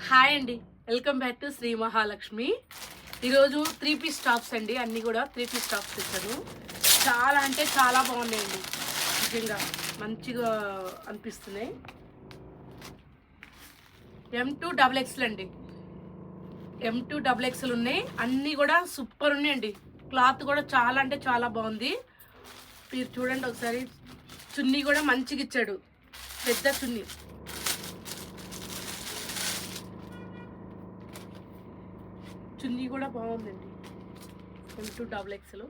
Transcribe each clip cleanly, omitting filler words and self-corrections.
Hi అండి, welcome back to Shri Mahalakshmi. ఈరోజు 3 piece tops అండి. అన్నీ కూడా 3 పీస్ టాప్స్ ఇచ్చాను. చాలా అంటే చాలా బాగున్నాయండి. నిజంగా మంచిగా అనిపిస్తున్నాయి. M2XXL అండి. M2XXL ఉన్నాయి. అన్నీ కూడా సూపర్ ఉన్నాయండి. క్లాత్ కూడా చాలా అంటే చాలా బాగుంది. మీరు చూడండి ఒకసారి. చున్నీ కూడా మంచిగా ఇచ్చాడు, పెద్ద చున్నీ. చున్నీ కూడా బాగుందండి. M2XXL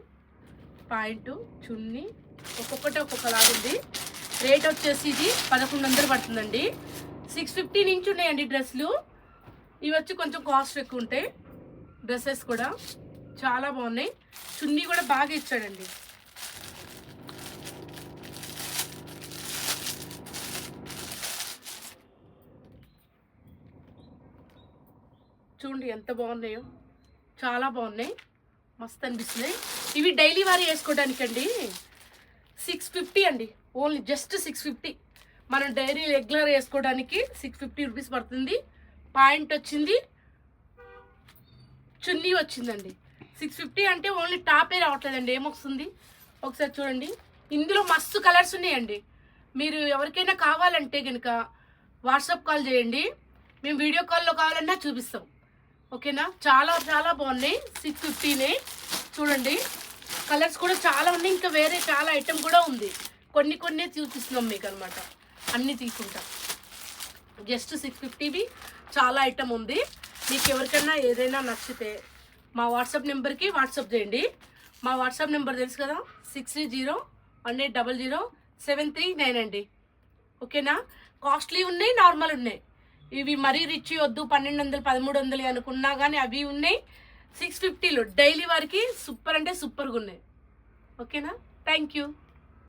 పాయింట్ చున్నీ ఒక్కొక్కటి ఒక్కొక్కలాగా ఉంది. రేట్ వచ్చేసి ఇది 1100 పడుతుందండి. 650 నుంచి ఉన్నాయండి డ్రెస్సులు. ఇవి వచ్చి కొంచెం కాస్ట్ ఎక్కువ ఉంటాయి. డ్రెస్సెస్ కూడా చాలా బాగున్నాయి. చున్నీ కూడా బాగా ఇచ్చాడండి. చూడండి ఎంత బాగున్నాయో, చాలా బాగున్నాయి, మస్తు అనిపిస్తున్నాయి. ఇవి డైలీ వారి వేసుకోవడానికి అండి. 650 అండి, ఓన్లీ జస్ట్ 650. మనం డైలీ రెగ్యులర్ వేసుకోవడానికి 650 రూపీస్ పడుతుంది. పాయింట్ వచ్చింది, చున్నీ వచ్చిందండి. 650 అంటే ఓన్లీ టాపే రావట్లేదండి. ఏమొస్తుంది ఒకసారి చూడండి. ఇందులో మస్తు కలర్స్ ఉన్నాయండి. మీరు ఎవరికైనా కావాలంటే కనుక వాట్సాప్ కాల్ చేయండి, మేము వీడియో కాల్లో కావాలన్నా చూపిస్తాం. ఓకేనా? చాలా చాలా బాగున్నాయి. 650నే. చూడండి కలర్స్ కూడా చాలా ఉన్నాయి. ఇంకా వేరే చాలా ఐటెం కూడా ఉంది. కొన్ని చూపిస్తున్నాం మీకు అనమాట. అన్నీ తీసుకుంటాం. జస్ట్ 650వి చాలా ఐటెం ఉంది. మీకు ఎవరికైనా ఏదైనా నచ్చితే మా వాట్సాప్ నెంబర్కి వాట్సాప్ చేయండి. మా వాట్సాప్ నెంబర్ తెలుసు కదా, 6301800739 అండి. ఓకేనా? కాస్ట్లీ ఉన్నాయి, నార్మల్ ఉన్నాయి. ఇవి మరీ రిచ్ వద్దు 1200 1300 అనుకున్నా కానీ అవి ఉన్నాయి. 650లో డైలీ వారికి సూపర్ అంటే సూపర్గా ఉన్నాయి. ఓకేనా? Thank you.